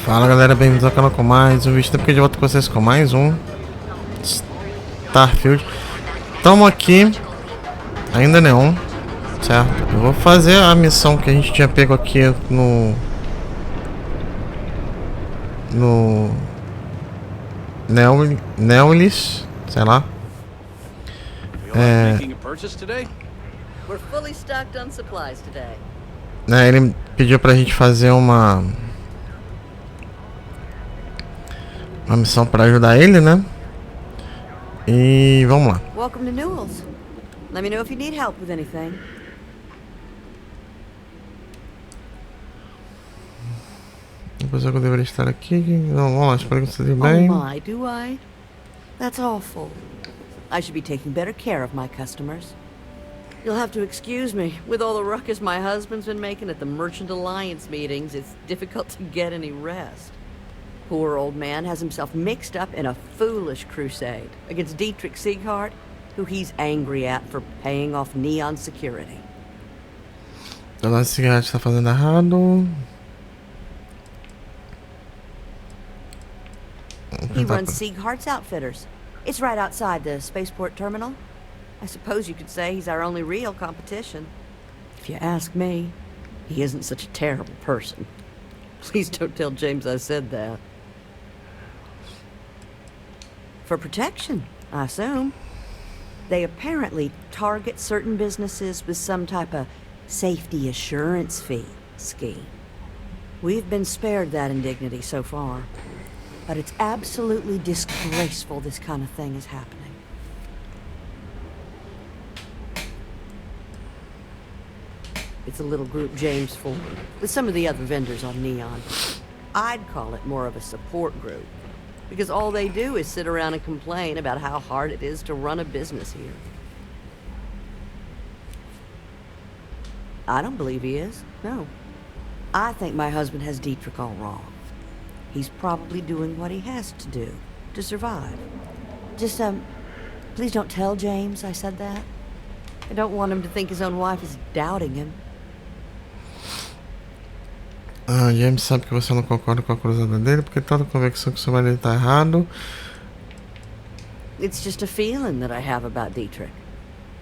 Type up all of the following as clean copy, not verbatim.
Fala galera, bem-vindos ao canal com mais um vídeo. Tempo de volta com vocês com mais um Starfield. Estamos aqui, ainda não, certo? Eu vou fazer a missão que a gente tinha pego aqui no Neulis, sei lá. Ele pediu pra gente fazer uma missão para ajudar ele, né? E vamos lá. Welcome to Newell's. Let me know if you need help with anything. Depois eu deveria estar aqui. Não, vamos lá, espero que você esteja bem. Oh my, do I? That's awful. I should be taking better care of my customers. You'll have to excuse me. With all the ruckus my husband's been making at the Merchant Alliance meetings, it's difficult to get any rest. Poor old man has himself mixed up in a foolish crusade against Dietrich Sieghart, who he's angry at for paying off Neon security. O nosso Sieghart está fazendo errado. He runs Sieghart's Outfitters. It's right outside the spaceport terminal. I suppose you could say he's our only real competition. If you ask me, he isn't such a terrible person. Please don't tell James I said that. For protection, I assume. They apparently target certain businesses with some type of safety assurance fee scheme. We've been spared that indignity so far, but it's absolutely disgraceful this kind of thing is happening. It's a little group James formed with some of the other vendors on Neon. I'd call it more of a support group, because all they do is sit around and complain about how hard it is to run a business here. I don't believe he is, no. I think my husband has Dietrich all wrong. He's probably doing what he has to do to survive. Just, please don't tell James I said that. I don't want him to think his own wife is doubting him. James sabe que você não concorda com a cruzada dele porque toda convicção que seu marido está errado. It's just a feeling that I have about Dietrich.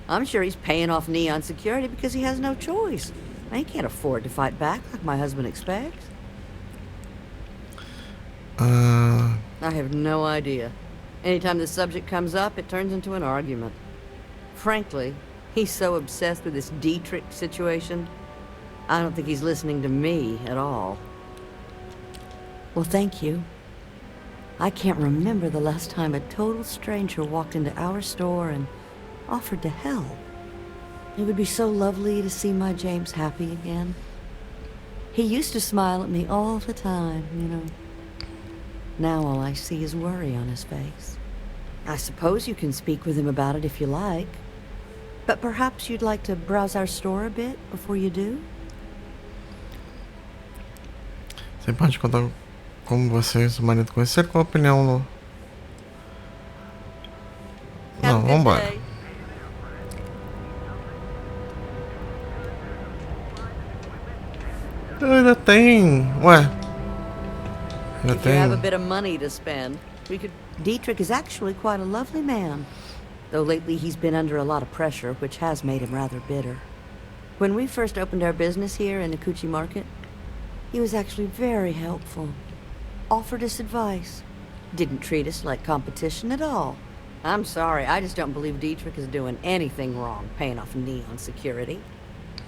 I'm sure he's paying off Neon security because he has no choice. He can't afford to fight back like my husband expects. I have no idea. Anytime the subject comes up, it turns into an argument. Frankly, he's so obsessed with this Dietrich situation, I don't think he's listening to me at all. Well, thank you. I can't remember the last time a total stranger walked into our store and offered to help. It would be so lovely to see my James happy again. He used to smile at me all the time, you know. Now all I see is worry on his face. I suppose you can speak with him about it if you like. But perhaps you'd like to browse our store a bit before you do? Você pode contar como você e seu marido conheceram, qual a opinião no... Não, vambora. Ainda tem... Ué. Ainda If you have a bit of money to spend, we could... Dietrich is actually quite a lovely man. Though lately he's been under a lot of pressure, which has made him rather bitter. When we first opened our business here in the Kuchi market, he was actually very helpful. Offered us advice. Didn't treat us like competition at all. I'm sorry, I just don't believe Dietrich is doing anything wrong paying off Neon security.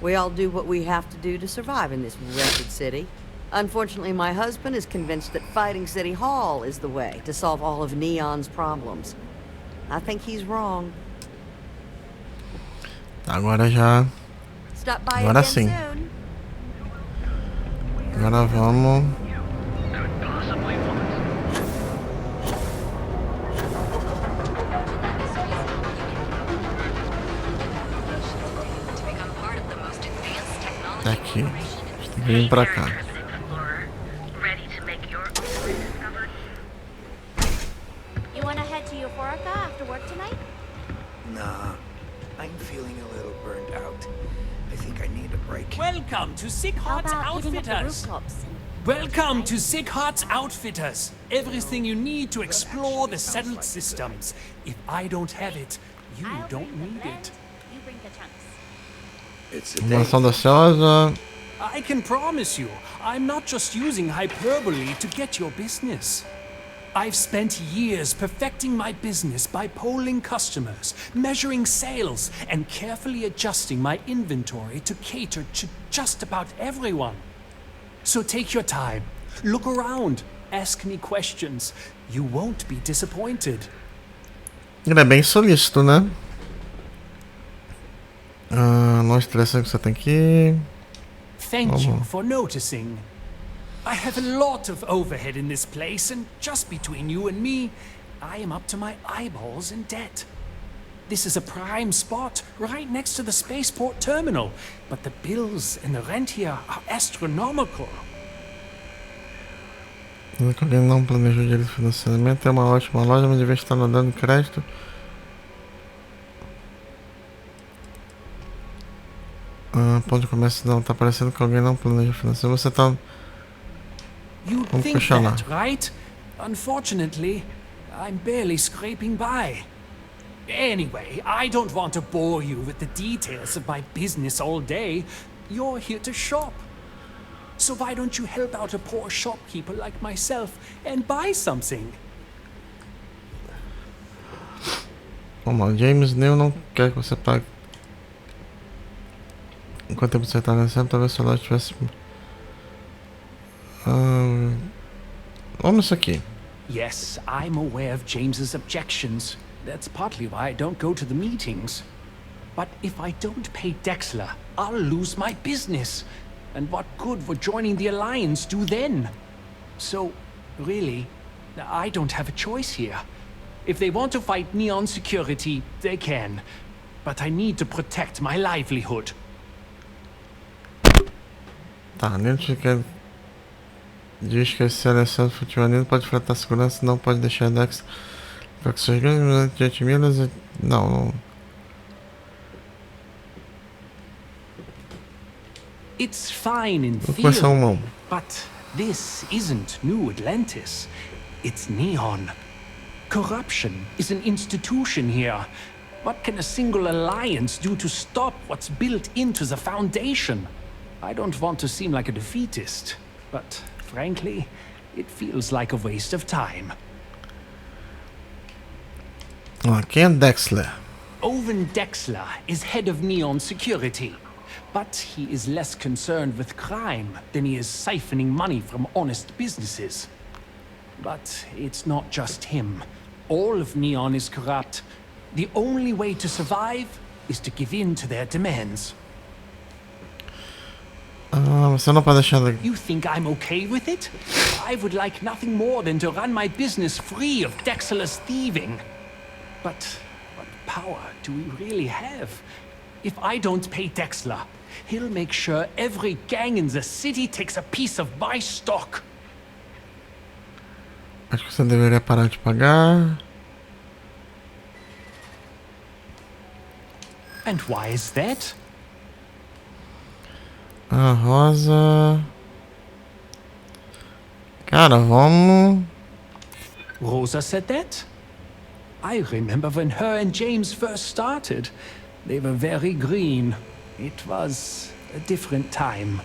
We all do what we have to do to survive in this wretched city. Unfortunately, my husband is convinced that fighting City Hall is the way to solve all of Neon's problems. I think he's wrong. Agora já... Stop by Agora again sim. soon. Agora vamos... Aqui. Tem que vir pra cá. You wanna head to Euphorica after work tonight? Nah, I'm feeling a little burned out. I think I need a break. Welcome to How Sieghart about hitting up the Outfitters. rooftops and Welcome to Sickhart's Outfitters. Everything you need to explore the settled systems. If I don't have it, you I'll don't bring the need bread, it. you bring the chunks. It's a Mansão date. audaciosa. I can promise you, I'm not just using hyperbole to get your business. I've spent years perfecting my business by polling customers, measuring sales, and carefully adjusting my inventory to cater to just about everyone. So take your time, look around, ask me questions. You won't be disappointed. Ele é bem solícito, né? Não estressa que você tem que... Thank you for noticing. I have a lot of overhead in this place, and just between you and me, I am up to my eyeballs in debt. This is a prime spot, right next to the spaceport terminal, but the bills and the rent here are astronomical. Que alguém não planejou direito de financiamento. É uma ótima loja, mas devia estar não dando crédito. Ponto de comércio não, tá parecendo que alguém não planejou financiamento. Você tá... You'd Vamos think questionar. that, right? Unfortunately, I'm barely scraping by. Anyway, I don't want to bore you with the details of my business all day. You're here to shop. So why don't you help out a poor shopkeeper like myself and buy something? Vamos lá, James Neil não quer que você pague. Enquanto tempo você tá nessa, talvez se ela tivesse... Vamos isso aqui. Yes, I'm aware of James's objections. That's partly why I don't go to the meetings. But if I don't pay Dexler, I'll lose my business. And what good would joining the Alliance do then? So, really, I don't have a choice here. If they want to fight Neon Security, they can. But I need to protect my livelihood. Tá, dentro que diz que esse Alessandro Futivanino pode fretar segurança, não pode deixar Dex para que seus grandes de milhas e... Não. It's fine in Vou começar theory, mão. but this isn't New Atlantis. It's Neon. Corruption is an institution here. What can a single alliance do to stop what's built into the foundation? I don't want to seem like a defeatist, but frankly, it feels like a waste of time. Quem é Dexler? Owen Dexler is head of Neon Security, but he is less concerned with crime than he is siphoning money from honest businesses. But it's not just him. All of Neon is corrupt. The only way to survive is to give in to their demands. Você não pode deixar... You think I'm okay with it? I would like nothing more than to run my business free of Dexler's thieving. But what power do we really have? If I don't pay Dexler, he'll make sure every gang in the city takes a piece of my stock. Acho que você deveria parar de pagar. And why is that? A Rosa... Cara, vamos... Rosa said that? I remember when her and James first started. They were very green. It was a different time.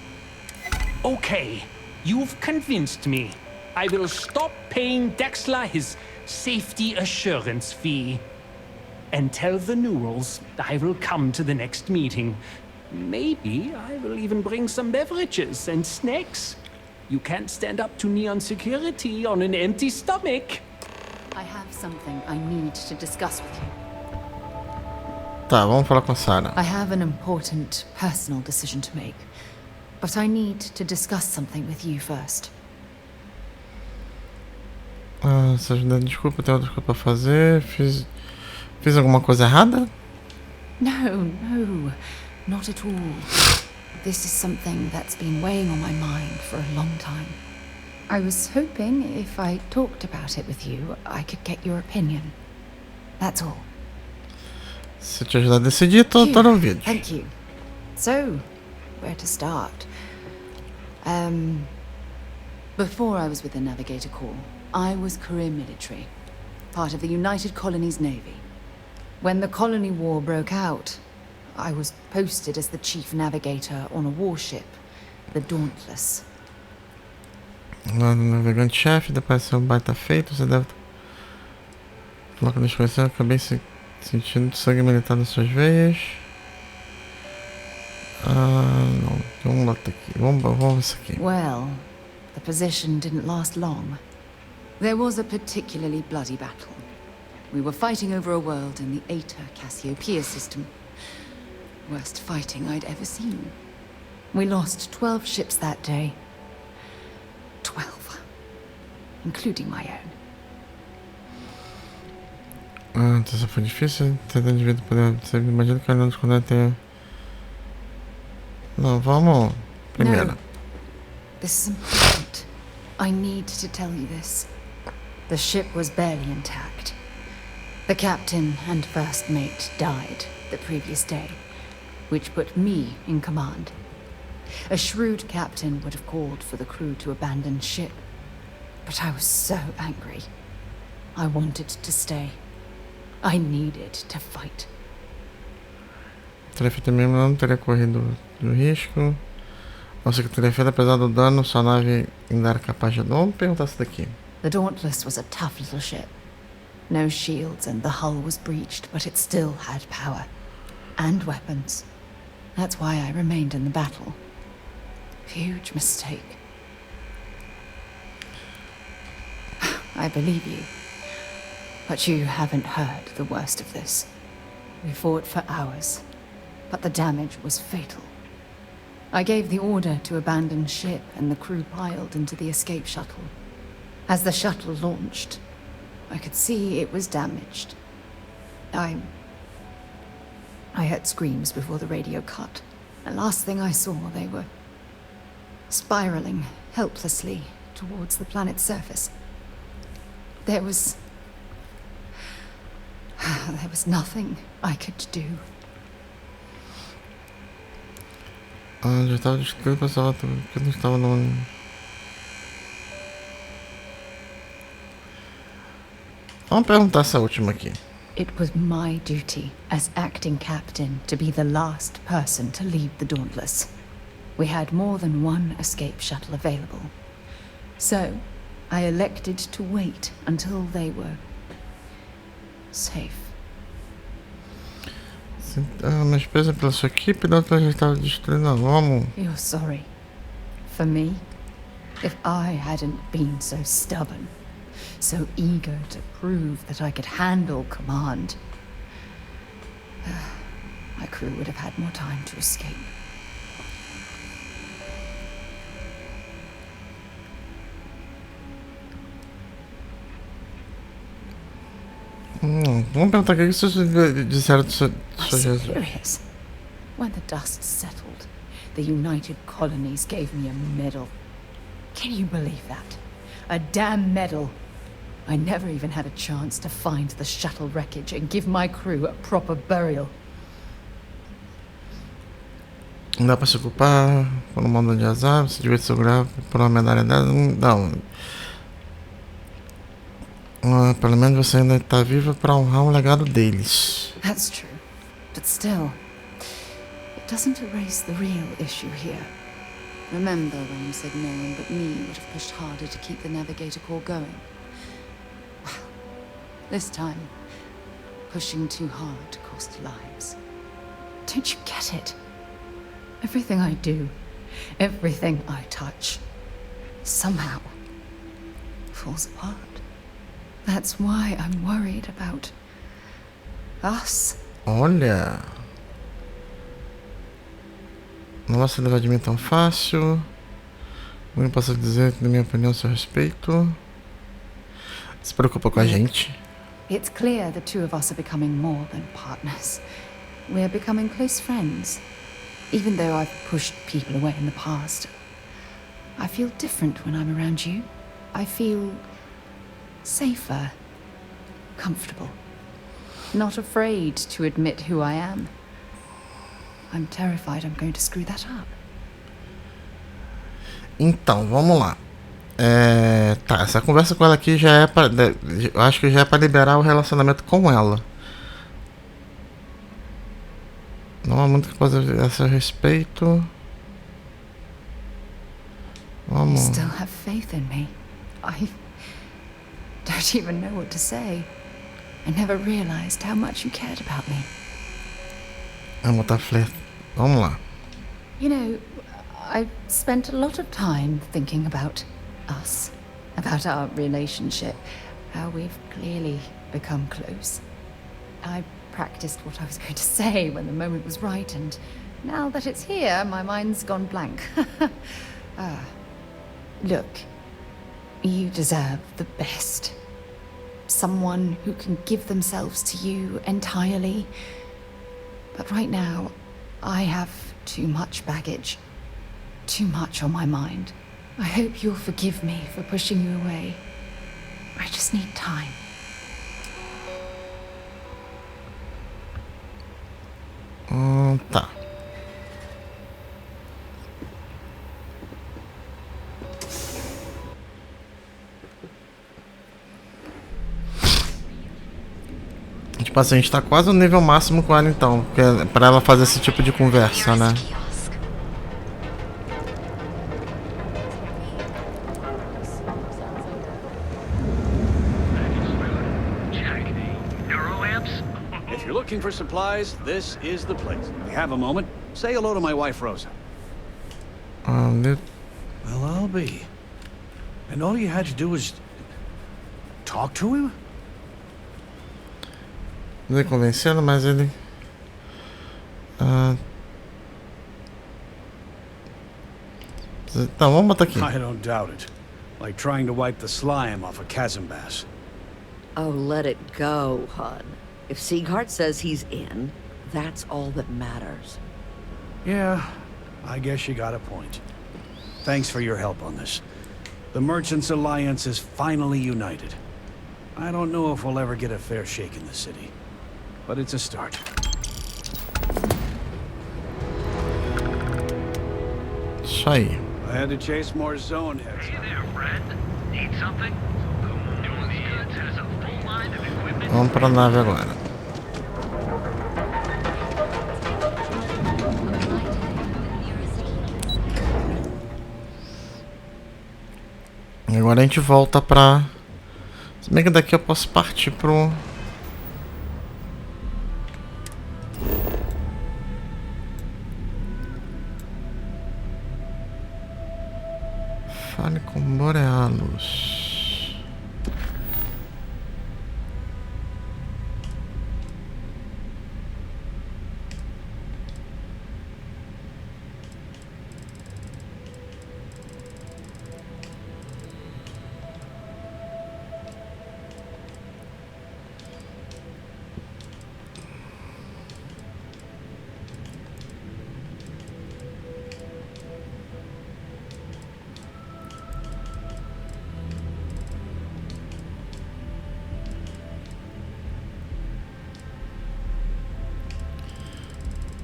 Okay, you've convinced me. I will stop paying Dexler his safety assurance fee. And tell the Newells I will come to the next meeting. Maybe I will even bring some beverages and snacks. You can't stand up to Neon Security on an empty stomach. I have something I need to discuss with you. Tá, vamos falar com a Sarah. I have an important personal decision to make, but I need to discuss something with you first. Desculpa, tenho outra coisa pra fazer. Fiz alguma coisa errada? No, not at all. This is something that's been weighing on my mind for a long time. I was hoping if I talked about it with you, I could get your opinion. That's all. Se te ajudar a decidir, tô no vídeo. Thank you. So, where to start? Before I was with the Navigator Corps, I was career military, part of the United Colonies Navy. When the Colony War broke out, I was posted as the chief navigator on a warship, the Dauntless. Lá no navegante-chefe, depois de ser um baita feito, você deve... Coloca nos conhecendo, acabei sentindo sangue militar nas suas veias. Não. Vamos lá aqui. Vamos ver isso aqui. Well, the position didn't last long. There was a particularly bloody battle. We were fighting over a world in the Eta Cassiopeia system. Worst fighting I'd ever seen. We lost 12 ships that day. 12. Including my own. Então isso foi difícil. Tentando de vida poder... Você imagina que eu quando eu tenho... Não, vamos... Primeiro. No. This is important. I need to tell you this. The ship was barely intact. The captain and first mate died the previous day, which put me in command. A shrewd captain would have called for the crew to abandon ship, but I was so angry. I wanted to stay. I needed to fight. Tarefa também não teria corrido do risco. Nossa, que tarefa, apesar do dano, sua nave ainda era capaz de... Vamos perguntar isso daqui. The Dauntless was a tough little ship. No shields and the hull was breached, but it still had power. And weapons. That's why I remained in the battle. Huge mistake. I believe you. But you haven't heard the worst of this. We fought for hours, but the damage was fatal. I gave the order to abandon ship and the crew piled into the escape shuttle. As the shuttle launched, I could see it was damaged. I heard screams before the radio cut. And last thing I saw, they were spiraling helplessly towards the planet's surface. There was nothing I could do. Já estava descrito, pensava que não estava no... Vamos perguntar essa última aqui. It was my duty as acting captain to be the last person to leave the Dauntless. We had more than one escape shuttle available. So, I elected to wait until they were safe. Mas presa pela sua equipe, da outra já estava destruindo. Vamos. You're sorry. For me, if I hadn't been so stubborn, so eager to prove that I could handle command, my crew would have had more time to escape. Vamos perguntar o que vocês disseram de sua I was Jesus. furious. When the dust settled, the United Colonies gave me a medal. Can you believe that? A damn medal. I never even had a chance to find the shuttle wreckage and give my crew a proper burial. Não dá pra se culpar por um mundo de azar, você devia se segurar por uma medalha dela. Não. Pelo menos você ainda está viva para honrar o legado deles. That's true. But still, it doesn't erase the real issue here. Remember when you said no one but me would have pushed harder to keep the Navigator Corps going? Well, this time, pushing too hard cost lives. Don't you get it? Everything I do, everything I touch, somehow falls apart. That's why I'm worried about us. Olha, não vai ser levado de mim tão fácil. Não posso dizer que, na minha opinião, a seu respeito. Se preocupa com a gente. It's clear the two of us are becoming more than partners. We're becoming close friends. Even though I've pushed people away in the past, I feel different when I'm around you. I feel safer, comfortable, not afraid to admit who I am. I'm terrified I'm going to screw that up. Então, vamos lá. Tá, essa conversa com ela aqui já é pra... Eu acho que já é pra liberar o relacionamento com ela. Não há muito que possa ver a seu respeito. You Vamos. still have faith in me. I don't even know what to say. I never realized how much you cared about me. Vamos botar flerto. Vamos lá. You know, I've spent a lot of time thinking about us, about our relationship, how we've clearly become close. I practiced what I was going to say when the moment was right, and now that it's here, my mind's gone blank. Look, you deserve the best. Someone who can give themselves to you entirely. But right now, I have too much baggage. Too much on my mind. I hope you'll forgive me for pushing you away. I just need time. Tá. Tipo assim, a gente tá quase no nível máximo com ela então, pra ela fazer esse tipo de conversa, né? If you're looking for supplies, this is the place. If you have a moment, say hello to my wife, Rosa. Well, Well, I'll be. And all you had to do was talk to him? não é convencendo, mas ele... Então, vamos botar aqui. I don't doubt it. Like trying to wipe the slime off a chasm bass. Oh, let it go, hon. If Sieghart says he's in, that's all that matters. Yeah, I guess you got a point. Thanks for your help on this. The Merchants Alliance is finally united. I don't know if we'll ever get a fair shake in the city, but it's a start. Isso aí. I had to chase more zone heads. Hey there, friend. Need something? Doing has a full line of equipment. Vamos pra nave agora. Agora a gente volta pra... Se bem que daqui eu posso partir pro... Fale com Borealos.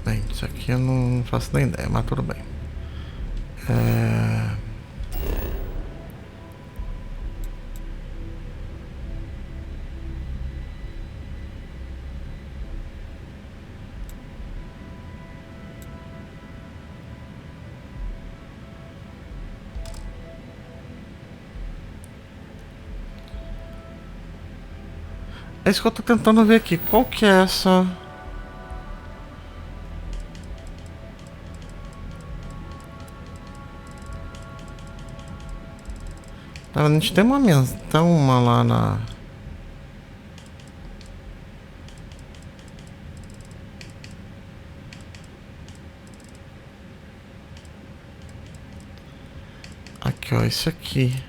Bem, isso aqui eu não faço nem ideia, mas tudo bem. É isso que eu tô tentando ver aqui. Qual que é essa... A gente tem uma menção lá na... Aqui, ó, isso aqui.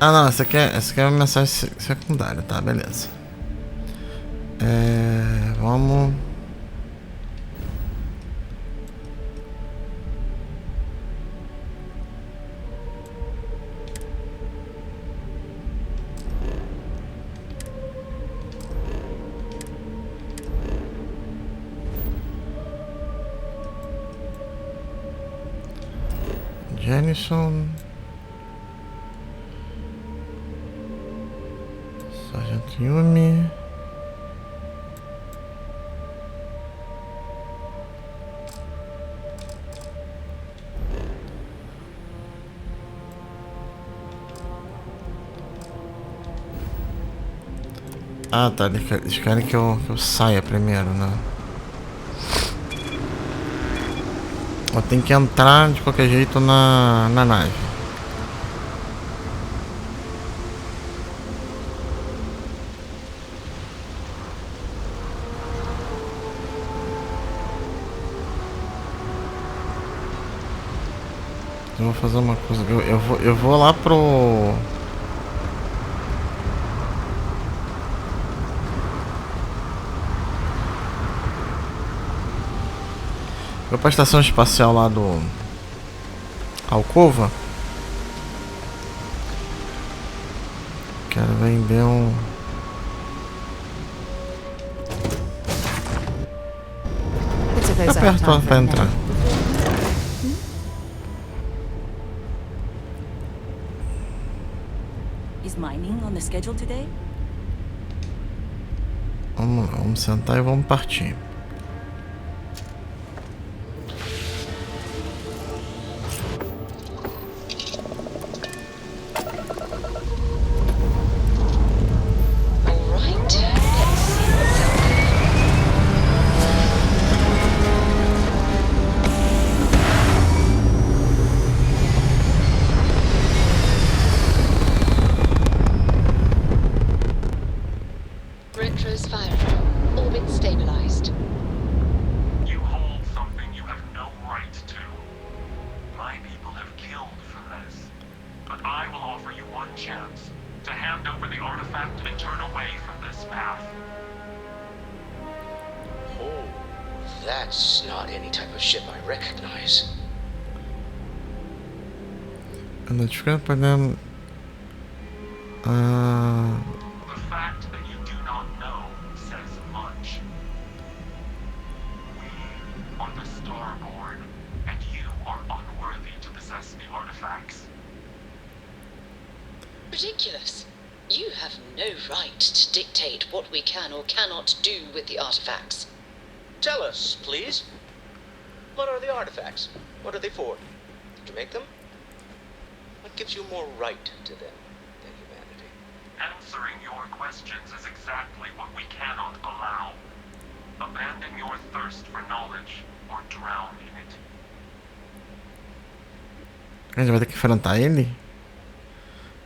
Ah, não, essa aqui é uma mensagem secundária, tá, beleza. Vamos... Jenison. Sargento Yumi. Ah, tá. Eles querem que eu saia primeiro, né? Eu tenho que entrar de qualquer jeito na nave. Eu vou fazer uma coisa. Eu vou lá pro... Vou pra estação espacial lá do Alcova. Quero vender um... Aperto pra entrar. Is mining on the schedule today? Vamos lá, vamos sentar e vamos partir. That's not any type of ship I recognize. Identificando podemos. The fact that you do not know says much. We are the Starborn, and you are unworthy to possess the artifacts. Ridiculous. You have no right to dictate what we can or cannot do with the artifacts. Tell us, please. What are the artifacts? What are they for? Did you make them? What gives you more right to them than humanity? Answering your questions is exactly what we cannot allow. Abandon your thirst for knowledge or drown in it. A gente vai ter que enfrentar ele?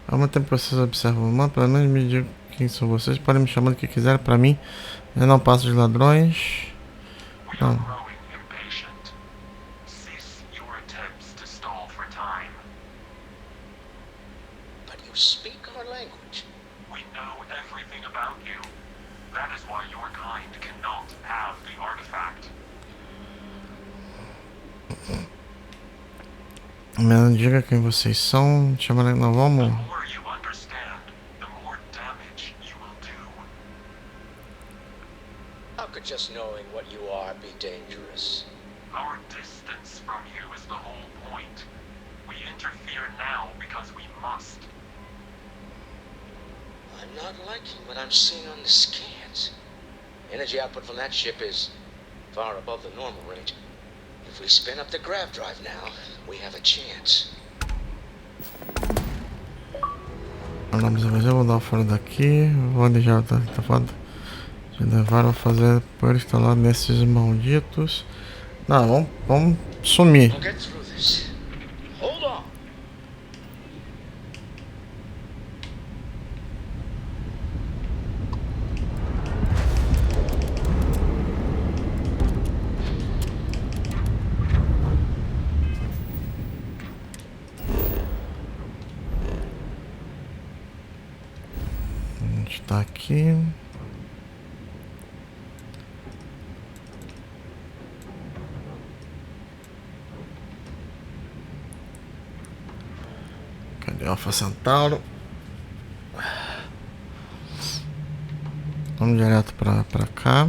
Ao mesmo tempo que vocês observam o mapa, pelo menos me digam quem são vocês. Podem me chamar do que quiserem, pra mim. Eu não passo de ladrões. Não. You speak our language. We know everything about you. That is why your kind cannot have the artifact. Me diga quem vocês são. Chamarem, não vamos. The more you understand, the more damage you will do. How could just knowing what you are be dangerous? Our distance from you is the whole point. We interfere now because we must. I'm not liking what I'm seeing on the scans. Energy output from that ship is far above the normal range. If we spin up the grav drive now, we have a chance. Vamos fazer, vou dar fora daqui. Vou deixar tá foda. Já levaram a fazer por instalar nesses malditos. Não, vamos sumir. We'll get through this. Hold on. A gente tá aqui. Cadê Alfa Centauro? Vamos direto pra cá.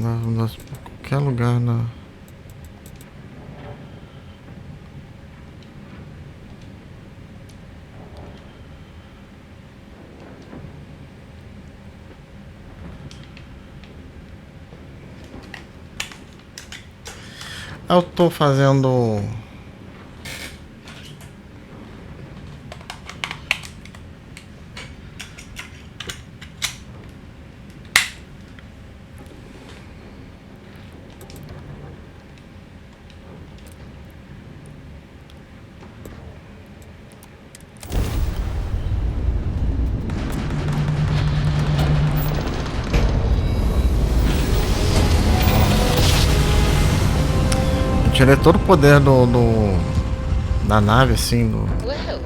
Leva pra qualquer lugar na... Eu tô fazendo... Tirei todo o poder da nave, assim, do... Well,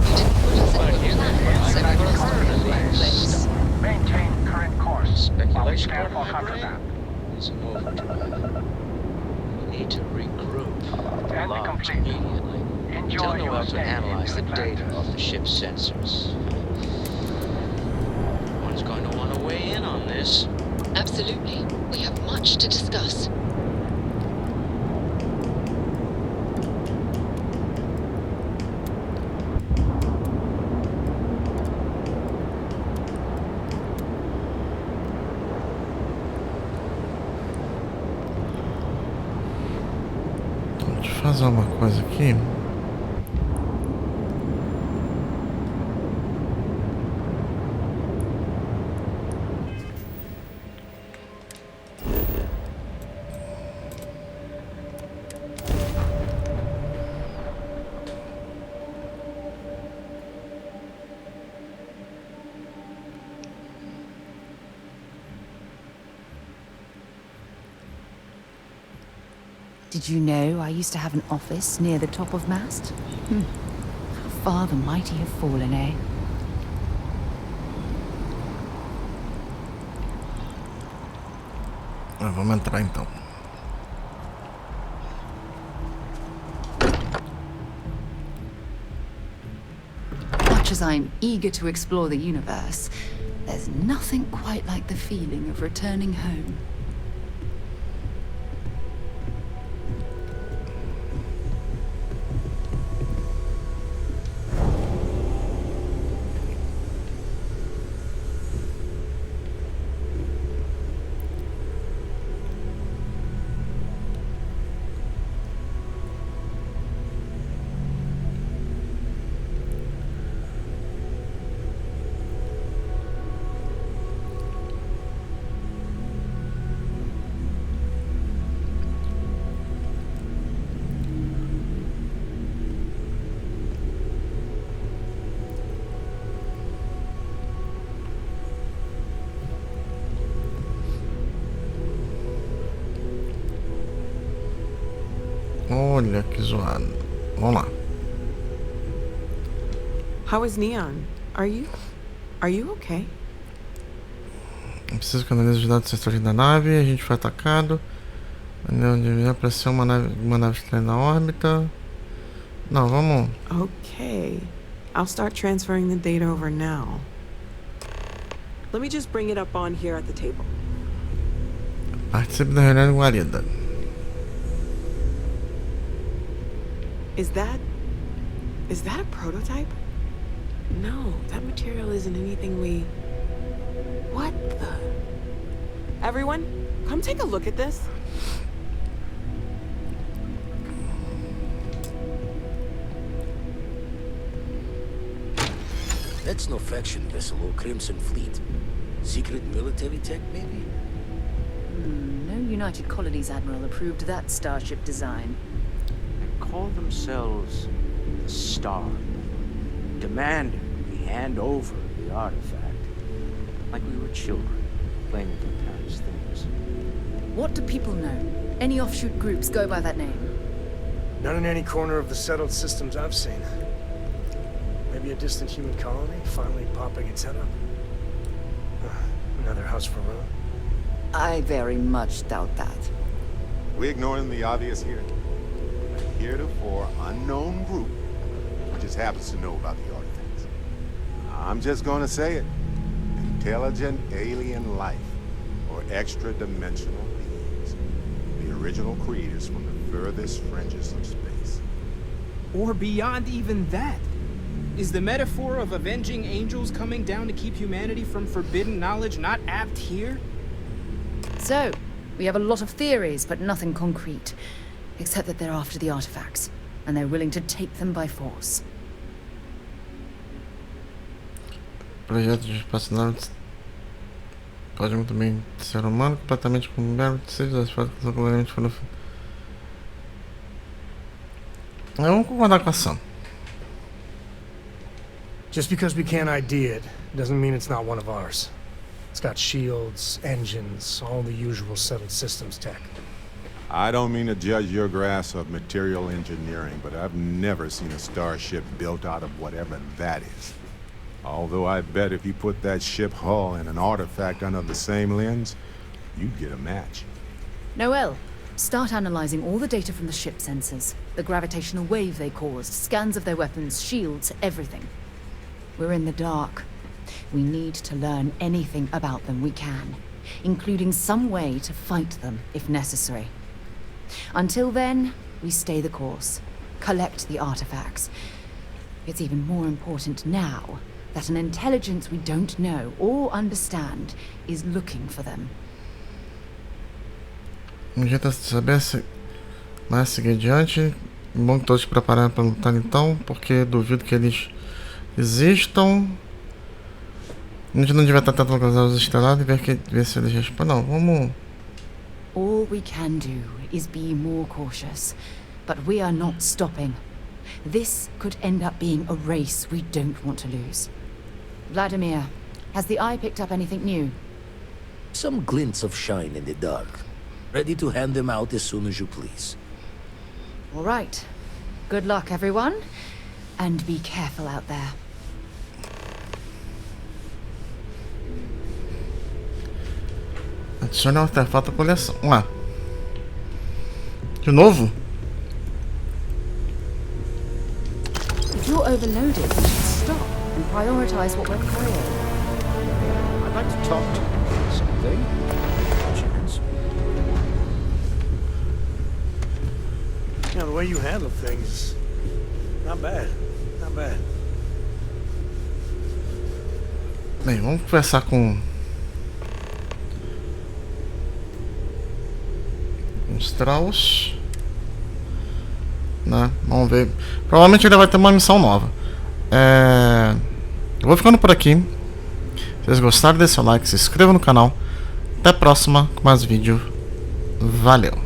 you didn't put us in good plan, so we lost our place. Maintain current course while we Speculation scan on for my contraband. brain is an overdrive. We need to regroup. And Logs complete. immediately. Enjoy Tell your Noel to stay in analyze the New data Atlantis. off the ship's sensors. One's going to want to weigh in on this. Absolutely. We have much to discuss. Deixa eu fazer uma coisa aqui. Did you know I used to have an office near the top of mast? How far the mighty have fallen, eh? Vamos entrar então. Much as I'm eager to explore the universe, there's nothing quite like the feeling of returning home. Olha que zoado. Vamos lá. How is Neon? Are you okay? Eu preciso que analise os dados sensores da nave. A gente foi atacado. Apareceu uma nave estranha na órbita. Não, vamos. Okay. I'll start transferring the data over now. Let me just bring it up on here at the table. Participe da reunião guarida. Is that a prototype? No, that material isn't anything we... What the... Everyone, come take a look at this. That's no faction vessel or Crimson Fleet. Secret military tech, maybe? No United Colonies Admiral approved that starship design. They call themselves the Star, demanding we hand over the artifact, like we were children, playing with their parents' things. What do people know? Any offshoot groups go by that name? Not in any corner of the settled systems I've seen. Maybe a distant human colony finally popping its head up. Another house for Rome. I very much doubt that. We're ignoring the obvious here. A heretofore unknown group who just happens to know about the artifacts. I'm just gonna say it. Intelligent alien life, or extra-dimensional beings, the original creators from the furthest fringes of space. Or beyond even that. Is the metaphor of avenging angels coming down to keep humanity from forbidden knowledge not apt here? So, we have a lot of theories, but nothing concrete. Except that they're after the artifacts, and they're willing to take them by force. Projeto de operacional pode muito bem ser humano, completamente combinado, seja as fotos que são claramente foram. Vamos concordar com a ação. Just because we can't ID it doesn't mean it's not one of ours. It's got shields, engines, all the usual settled systems tech. I don't mean to judge your grasp of material engineering, but I've never seen a starship built out of whatever that is. Although I bet if you put that ship hull and an artifact under the same lens, you'd get a match. Noel, start analyzing all the data from the ship sensors. The gravitational wave they caused, scans of their weapons, shields, everything. We're in the dark. We need to learn anything about them we can, including some way to fight them if necessary. Until then, we stay the course, collect the artifacts. It's even more important now that an intelligence we don't know or understand is looking for them. Um jeito de saber se mais seguir adiante. Bom que todos se prepararam para lutar então, porque duvido que eles existam. A gente não devia estar tentando localizar os estelados e ver se eles respondem. Não, vamos. All we can do is be more cautious, but we are not stopping. This could end up being a race we don't want to lose. Vladimir, has the eye picked up anything new? Some glints of shine in the dark. Ready to hand them out as soon as you please. All right. Good luck, everyone. And be careful out there. Adicione um artefato à coleção. Ué. De novo? If you're overloaded, we should stop and prioritize what we're carrying. I'd like to talk to you about something. Chance. You know, the way you handle things, not bad. Not bad. Bem, vamos conversar com os Strauss, né? Vamos ver. Provavelmente ele vai ter uma missão nova. Eu vou ficando por aqui. Se vocês gostaram, deixe seu like, se inscreva no canal. Até a próxima com mais vídeo. Valeu!